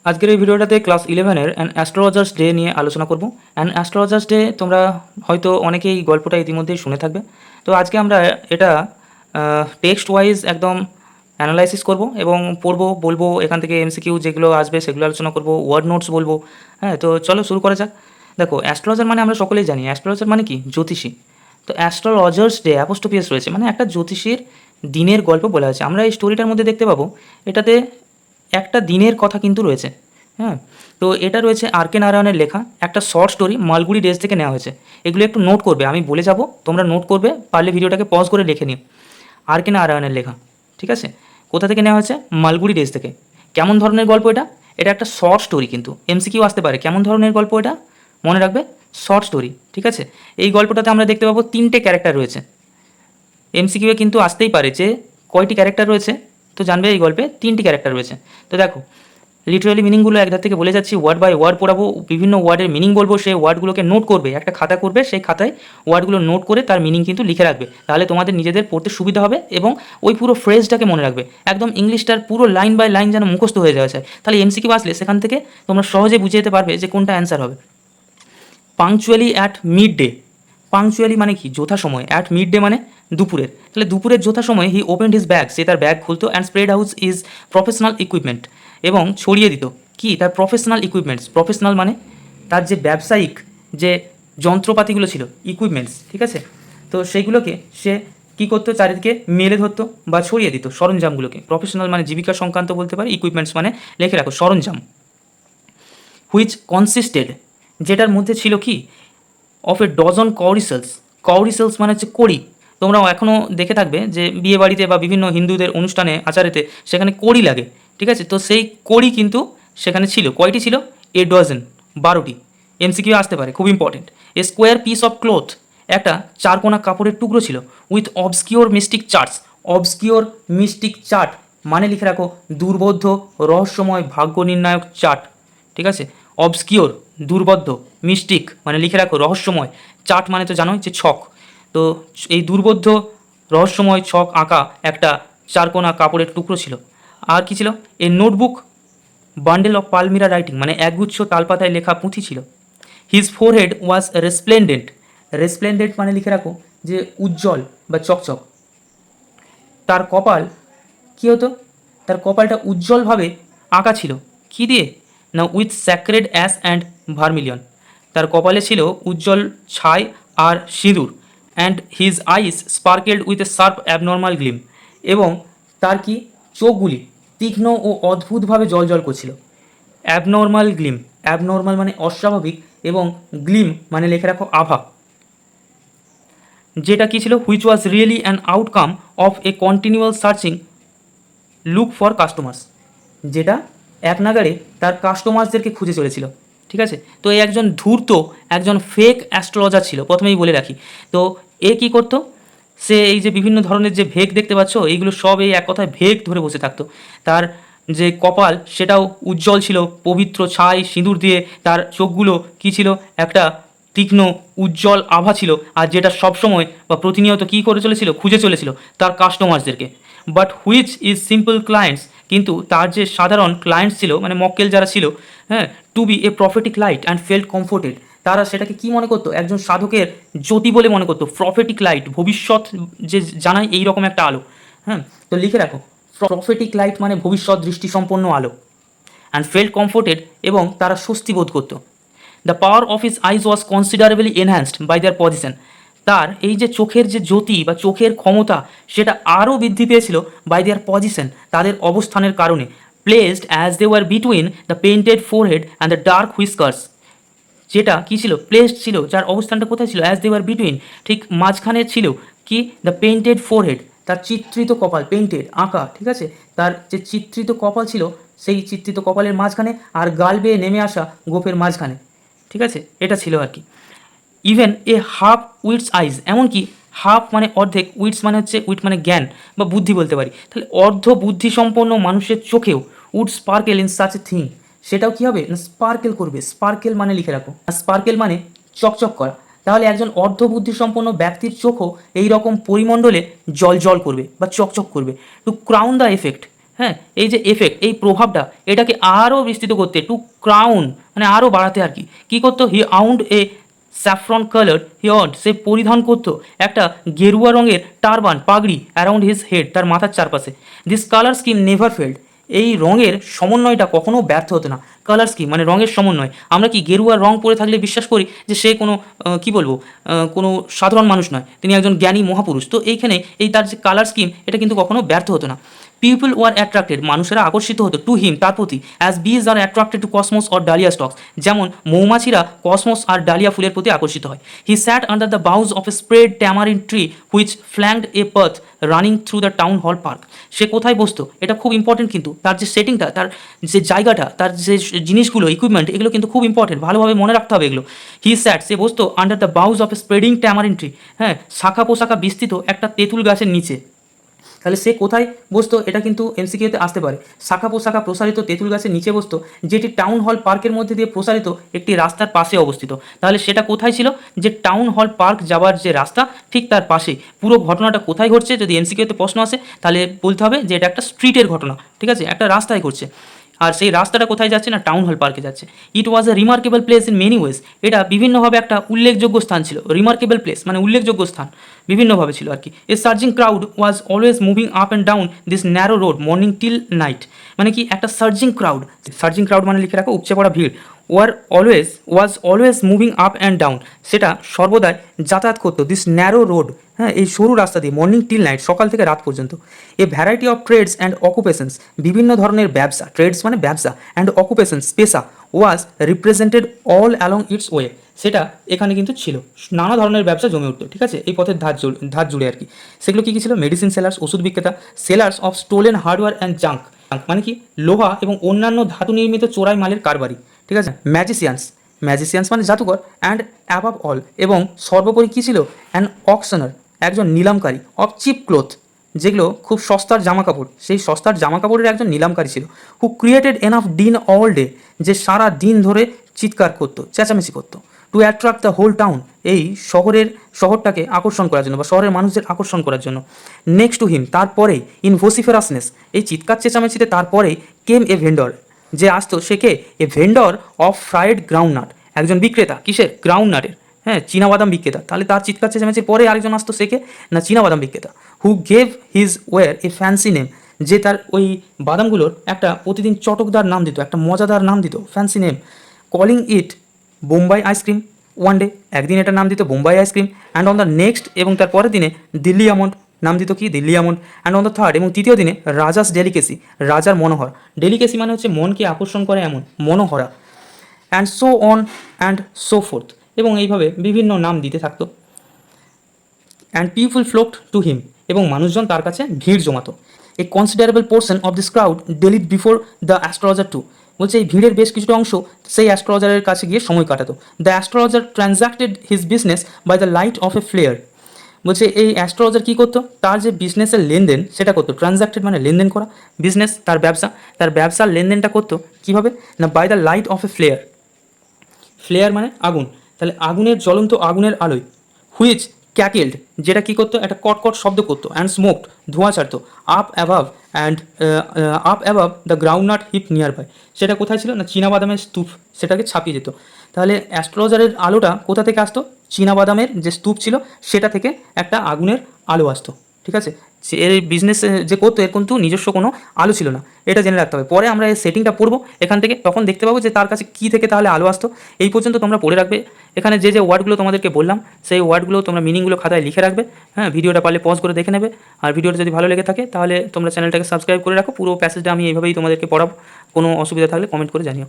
আজকের এই ভিডিওটাতে ক্লাস 11-এর অ্যান অ্যাস্ট্রোলজার্স ডে নিয়ে আলোচনা করব। অ্যান অ্যাস্ট্রোলজার্স ডে তোমরা হয়তো অনেকেই গল্পটা ইতিমধ্যেই শুনে থাকবে। তো আজকে আমরা এটা টেক্সট ওয়াইজ একদম অ্যানালাইসিস করব এবং পড়বো, বলবো, এখান থেকে এমসিকিউ যেগুলো আসবে সেগুলো আলোচনা করব, ওয়ার্ড নোটস বলবো। হ্যাঁ, তো চলো শুরু করা যাক। দেখো, অ্যাস্ট্রোলজার মানে আমরা সকলেই জানি, অ্যাস্ট্রোলজার মানে কি? জ্যোতিষী। তো অ্যাস্ট্রোলজার্স ডে অ্যাপোস্ট্রোফি রয়েছে, মানে একটা জ্যোতিষীর দিনের গল্প বলা আছে। আমরা এই স্টোরিটার মধ্যে দেখতে পাবো এটাতে একটা দিনের কথা কিন্তু রয়েছে। হ্যাঁ, তো এটা রয়েছে আর কে নারায়ণের লেখা একটা শর্ট স্টোরি, মালগুড়ি ডেজ থেকে নেওয়া হয়েছে। এগুলো একটু নোট করবে, আমি বলে যাব, তোমরা নোট করবে, পারলে ভিডিওটাকে পজ করে লিখে নিও। আর কে নারায়ণের লেখা, ঠিক আছে? কোথা থেকে নেওয়া হয়েছে? মালগুড়ি ডেজ থেকে। কেমন ধরনের গল্প এটা? এটা একটা শর্ট স্টোরি, কিন্তু এমসিকিউ আসতে পারে। কেমন ধরনের গল্প এটা? মনে রাখবে, শর্ট স্টোরি, ঠিক আছে? এই গল্পটাতে আমরা দেখতে পাবো 3টে ক্যারেক্টার রয়েছে। এমসিকিউ কিন্তু আসতেই পারে যে কয়টি ক্যারেক্টার রয়েছে, তো জানবে এই গল্পে 3টি ক্যারেক্টার রয়েছে। তো দেখো, লিটারালি মিনিংগুলো একধার থেকে বলে যাচ্ছি, ওয়ার্ড বাই ওয়ার্ড পড়াবো, বিভিন্ন ওয়ার্ডের মিনিং বলবো, সেই ওয়ার্ডগুলোকে নোট করবে, একটা খাতা করবে, সেই খাতায় ওয়ার্ডগুলো নোট করে তার মিনিং কিন্তু লিখে রাখবে, তাহলে তোমাদের নিজেদের পড়তে সুবিধা হবে এবং ওই পুরো ফ্রেজটাকে মনে রাখবে, একদম ইংলিশটার পুরো লাইন বাই লাইন যেন মুখস্থ হয়ে যাওয়া যায়। তাহলে এমসিকিউ আসলে সেখান থেকে তোমরা সহজে বুঝে যেতে পারবে যে কোনটা অ্যান্সার হবে। পাংচুয়ালি অ্যাট মিড ডে। পাংচুয়ালি মানে কি? যথাসময়। অ্যাট মিড ডে মানে দুপুরের। তাহলে দুপুরের যথাসময়ে হি ওপেন্ড হিজ ব্যাগ, সে তার ব্যাগ খুলতো, and spread out his professional equipment, এবং ছড়িয়ে দিত কি? তার প্রফেশনাল ইকুইপমেন্টস। প্রফেশনাল মানে তার যে ব্যবসায়িক যে যন্ত্রপাতিগুলো ছিল, ইকুইপমেন্টস, ঠিক আছে? তো সেইগুলোকে সে কী করতো? চারিদিকে মেলে ধরতো বা ছড়িয়ে দিত সরঞ্জামগুলোকে। প্রফেশনাল মানে জীবিকা সংক্রান্ত বলতে পারে, ইকুইপমেন্টস মানে লিখে রাখো সরঞ্জাম। হুইচ কনসিস্টেড, যেটার মধ্যে ছিল কি? Of A dozen কৌরিসেলস। কৌরিসেলস মানে হচ্ছে কড়ি। তোমরাও এখনও দেখে থাকবে যে বিয়ে বাড়িতে বা বিভিন্ন হিন্দুদের অনুষ্ঠানে আচারেতে সেখানে কড়ি লাগে, ঠিক আছে? তো সেই কড়ি কিন্তু সেখানে ছিল। কয়টি ছিল? এ ডজন, 12টি। এমসিকিউ আসতে পারে, খুব important. A square piece of cloth, একটা চারকোনা কাপড়ের টুকরো ছিল। With obscure mystic charts. Obscure mystic chart মানে লিখে রাখো দুর্বোধ্য রহস্যময় ভাগ্য নির্ণায়ক চার্ট, ঠিক আছে? অবসকিওর দুর্বোধ্য, মিস্টিক মানে লিখে রাখো রহস্যময়, চার্ট মানে তো জানোই যে ছক। তো এই দুর্বোধ্য রহস্যময় ছক আঁকা একটা চারকোনা কাপড়ের টুকরো ছিল। আর কি ছিল? A notebook bundle of palmyra writing মানে একগুচ্ছ তালপাতায় লেখা পুঁথি ছিল। হিজ ফোরহেড ওয়াজ রেসপ্লেন্ডেন্ট। রেসপ্লেন্ডেন্ট মানে লিখে রাখো যে উজ্জ্বল বা চকচক। তার কপাল কী হতো? তার কপালটা উজ্জ্বলভাবে আঁকা ছিল। কী দিয়ে? না, with sacred ash and vermilion. তার কপালে ছিল উজ্জ্বল ছাই আর সিঁদুর। And his eyes sparkled with a sharp abnormal gleam, এবং তার কি? চোখগুলি তীক্ষ্ণ ও অদ্ভুতভাবে জল করছিল। অ্যাবনর্মাল গ্লিম, অ্যাবনর্মাল মানে অস্বাভাবিক, এবং গ্লিম মানে লিখে রাখো আভা। যেটা কী ছিল? Which was really an outcome of A continual searching look for customers, যেটা এক নাগাড়ে তার কাস্টমার্সদেরকে খুঁজে চলেছিল, ঠিক আছে? তো এই একজন ধূর্ত, একজন ফেক অ্যাস্ট্রোলজার ছিল, প্রথমেই বলে রাখি। তো এ কী করতো? সে এই যে বিভিন্ন ধরনের যে ভেগ দেখতে পাচ্ছ, এইগুলো সব এই এক কথায় ভেগ ধরে বসে থাকতো। তার যে কপাল সেটাও উজ্জ্বল ছিল, পবিত্র ছাই সিঁদুর দিয়ে। তার চোখগুলো কী ছিল? একটা তীক্ষ্ণ উজ্জ্বল আভা ছিল, আর যেটা সবসময় বা প্রতিনিয়ত কী করে চলেছিল? খুঁজে চলেছিল তার কাস্টমার্সদেরকে। But which is simple clients, কিন্তু তার যে সাধারণ ক্লায়েন্টস ছিল, মানে মক্কেল যারা ছিল, হ্যাঁ, to be a prophetic light and felt comforted, তারা সেটাকে কি মনে করতো? একজন সাধকের জ্যোতি বলে মনে করতো। প্রফেটিক লাইট, ভবিষ্যৎ যে জানায় এই রকম একটা আলো। হ্যাঁ, তো লিখে রাখো, প্রফেটিক লাইট মানে ভবিষ্যৎ দৃষ্টিসম্পন্ন আলো। অ্যান্ড ফেল্ট কমফোর্টেড, এবং তারা স্বস্তি বোধ করতো। The power of his eyes was considerably enhanced by their position. তার এই যে চোখের যে জ্যোতি বা চোখের ক্ষমতা, সেটা আরও বৃদ্ধি পেয়েছিল বাই দেয়ার পজিশন, তাদের অবস্থানের কারণে। Placed as they were between the painted forehead and the dark whiskers, যেটা কী ছিল? প্লেসড ছিল, যার অবস্থানটা কোথায় ছিল? অ্যাজ দে ওয়ার বিটুইন, ঠিক মাঝখানে ছিল কি? দ্য পেইন্টেড ফোরহেড, তার চিত্রিত কপাল, পেইন্টেড আঁকা, ঠিক আছে? তার যে চিত্রিত কপাল ছিল, সেই চিত্রিত কপালের মাঝখানে, আর গাল বেয়ে নেমে আসা গোপের মাঝখানে, ঠিক আছে? এটা ছিল আর কি। ইভেন এ হাফ উইটস আইজ, এমনকি হাফ মানে অর্ধেক, উইটস মানে হচ্ছে, উইট মানে জ্ঞান বা বুদ্ধি বলতে পারি। তাহলে অর্ধ বুদ্ধিসম্পন্ন মানুষের চোখেও would sparkle in such a thing, সেটাও কী হবে? না, স্পার্কেল করবে। স্পার্কেল মানে লিখে রাখো, আর স্পার্কেল মানে চকচক করা। তাহলে একজন অর্ধ বুদ্ধিসম্পন্ন ব্যক্তির চোখও এই রকম পরিমণ্ডলে জল করবে বা চকচক করবে। টু ক্রাউন দ্য এফেক্ট, হ্যাঁ, এই যে এফেক্ট, এই প্রভাবটা এটাকে আরও বিস্তৃত করতে, টু ক্রাউন মানে আরও বাড়াতে আর কি কী করতো, হি আউন্ড এ স্যাফরন কালার হিয়ড, সে পরিধান করতো একটা গেরুয়া রঙের টারবান পাগড়ি অ্যারাউন্ড হিজ হেড, তার মাথার চারপাশে। This colour scheme never failed, এই রঙের সমন্বয়টা কখনো ব্যর্থ হতো না। কালার স্কিম মানে রঙের সমন্বয়। আমরা কি গেরুয়ার রং পরে থাকলে বিশ্বাস করি যে সে কোনো কী বলবো কোনো সাধারণ মানুষ নয়, তিনি একজন জ্ঞানী মহাপুরুষ। তো এইখানে এই তার যে কালার স্কিম এটা কিন্তু কখনো ব্যর্থ হতো না। পিপল ওয়ার অ্যাট্রাক্টেড, মানুষেরা আকর্ষিত হতো, টু হিম, তার প্রতি, as bees are attracted to cosmos or dahlia stalks, যেমন মৌমাছিরা কসমোস আর ডালিয়া ফুলের প্রতি আকর্ষিত হয়। He sat under the boughs of a spread tamarind tree which flanked a path running through the town hall park. সে কোথায় বসতো, এটা খুব ইম্পর্টেন্ট কিন্তু, তার যে সেটিংটা, তার যে জায়গাটা, তার যে জিনিসগুলো, ইকুইপমেন্ট, এগুলো কিন্তু খুব ইম্পর্টেন্ট, ভালোভাবে মনে রাখতে হবে এগুলো। হি স্যাট, সে বসতো under the boughs of A spreading tamarin tree, হ্যাঁ, শাখা পোশাখা বিস্তৃত একটা তেঁতুল গাছের নিচে। তাহলে সে কোথায় বসতো, এটা কিন্তু এমসিকিউতে আসতে পারে। শাখা পোশাখা প্রসারিত তেঁতুল গাছের নিচে বসতো, যেটি টাউন হল পার্কের মধ্যে দিয়ে প্রসারিত একটি রাস্তার পাশে অবস্থিত। তাহলে সেটা কোথায় ছিল, যে টাউন হল পার্ক যাওয়ার যে রাস্তা ঠিক তার পাশে। পুরো ঘটনাটা কোথায় ঘটছে, যদি এমসিকিউতে প্রশ্ন আসে তাহলে বলতে হবে যে এটা একটা স্ট্রিটের ঘটনা, ঠিক আছে, একটা রাস্তায় ঘটছে। আর সেই রাস্তাটা কোথায় যাচ্ছে না, টাউন হল পার্কে যাচ্ছে। It was a remarkable place in many ways, এটা বিভিন্নভাবে একটা উল্লেখযোগ্য স্থান ছিল। রিমার্কেবল প্লেস মানে উল্লেখযোগ্য স্থান, বিভিন্নভাবে ছিল আর কি। A surging crowd was always moving up and down this narrow road morning till night, মানে কি একটা সার্জিং ক্রাউড, সার্জিং ক্রাউড মানে লিখে রাখো উপচে পড়া ভিড়। ওয়াজ always moving up and down, সেটা সর্বদাই যাতায়াত করতো, দিস ন্যারো রোড, হ্যাঁ, এই সরু রাস্তা দিয়ে, মর্নিং টিল নাইট, সকাল থেকে রাত পর্যন্ত। A variety of trades and occupations, বিভিন্ন ধরনের ব্যবসা, ট্রেডস মানে ব্যবসা, অ্যান্ড অকুপেশনস পেশা, was represented all along its way, সেটা এখানে কিন্তু ছিল, নানা ধরনের ব্যবসা জমে উঠতো, ঠিক আছে, এই পথের ধার জুড়ে আর কি। সেগুলো কী কী ছিল, মেডিসিন সেলার্স, ওষুধ বিক্রেতা, sellers of stolen hardware and junk, মানে কি লোহা এবং অন্যান্য ধাতু নির্মিত চোরাই মালের কারবারি, ঠিক আছে, ম্যাজিসিয়ান্স মানে জাদুকর, অ্যান্ড অ্যাবাভ অল, এবং সর্বোপরি কী ছিল, অ্যান অকশনার, একজন নিলামকারী, অফ চিপ ক্লোথ, যেগুলো খুব সস্তার জামা কাপড়, সেই সস্তার জামা কাপড়ের একজন নিলামকারী ছিল। Who created enough din all day, যে সারা দিন ধরে চিৎকার করতো, চেঁচামেচি করতো, to attract the whole town, এই শহরটাকে আকর্ষণ করার জন্য বা শহরের মানুষদের আকর্ষণ করার জন্য। নেক্সট টু হিম, তারপরে, ইন ভোসিফেরাসনেস, এই চিৎকার চেঁচামেচিতে তারপরে, কেম এ ভেন্ডর, যে আসতো সে কে, a vendor of fried groundnut, একজন বিক্রেতা, কিসের, গ্রাউন্ডনাটের, হ্যাঁ, চীনাবাদাম বিক্রেতা। তাহলে তার চিৎকার চেঁচামেচির পরে আরেকজন আসতো, সে কে না, চীনাবাদাম বিক্রেতা। Who gave his wares a fancy name, যে তার ওই বাদামগুলোর একটা প্রতিদিন চটকদার নাম দিত, একটা মজাদার নাম দিত, ফ্যান্সি নেম। কলিং ইট বোম্বাই আইসক্রিম, ওয়ান ডে, একদিন এটার নাম দিত Bombay ice cream, and on the next, এবং তার পরের দিনে দিল্লি আমন্ড, নাম দিত কি, Delhi almond, and on the third, এবং তৃতীয় দিনে রাজাস ডেলিকেসি, রাজার মনোহরা। ডেলিকেসি মানে হচ্ছে মনকে আকর্ষণ করে এমন, মনোহরা, and so on and so forth, এবং এইভাবে বিভিন্ন নাম দিতে থাকতো। And people flocked to him, এবং মানুষজন তার কাছে ভিড় জমাতো। A considerable portion of this crowd dallied before the astrologer too, বলছে এই ভিড়ের বেশ কিছুটা অংশ সেই অ্যাস্ট্রোলজারের কাছে গিয়ে সময় কাটাতো। The astrologer transacted his business by the light of a flare, বলছে এই অ্যাস্ট্রোলজার কী করতো, তার যে বিজনেসের লেনদেন সেটা করতো, ট্রানজ্যাক্টেড মানে লেনদেন করা, বিজনেস তার ব্যবসা, তার ব্যবসার লেনদেনটা করতো কীভাবে না, by the light of a flare, flare মানে আগুন, তাহলে আগুনের, জ্বলন্ত আগুনের আলোয়। হুইচ ক্যাকেলড, যেটা কী করতো, একটা কটকট শব্দ করতো, অ্যান্ড স্মোকড, ধোঁয়া ছাড়তো, up above the groundnut heap nearby, সেটা কোথায় ছিল না, চীনাবাদামের স্তূপ, সেটাকে ছাপিয়ে যেত। তাহলে অ্যাস্ট্রোলজারের আলোটা কোথা থেকে আসতো, চীনাবাদামের যে স্তূপ ছিল সেটা থেকে একটা আগুনের আলো আসতো, ঠিক আছে। সে এর বিজনেস যে করতো এর কিন্তু নিজস্ব কোনো আলো ছিল না, এটা জেনে রাখতে হবে। পরে আমরা এই সেটিংটা পড়বো এখান থেকে, তখন দেখতে পাবো যে তার কাছে কী থেকে তাহলে আলো আসতো। এই পর্যন্ত তোমরা পড়ে রাখবে, এখানে যে যে ওয়ার্ডগুলো তোমাদেরকে বললাম সেই ওয়ার্ডগুলো তোমরা মিনিংগুলো খাতায় লিখে রাখবে, হ্যাঁ, ভিডিওটা পারলে পজ করে দেখে নেবে। আর ভিডিওটা যদি ভালো লেগে থাকে তাহলে তোমরা চ্যানেলটাকে সাবস্ক্রাইব করে রাখো। পুরো প্যাসেজটা আমি এইভাবেই তোমাদেরকে পড়াবো, কোনো অসুবিধা থাকলে কমেন্ট করে জানিও।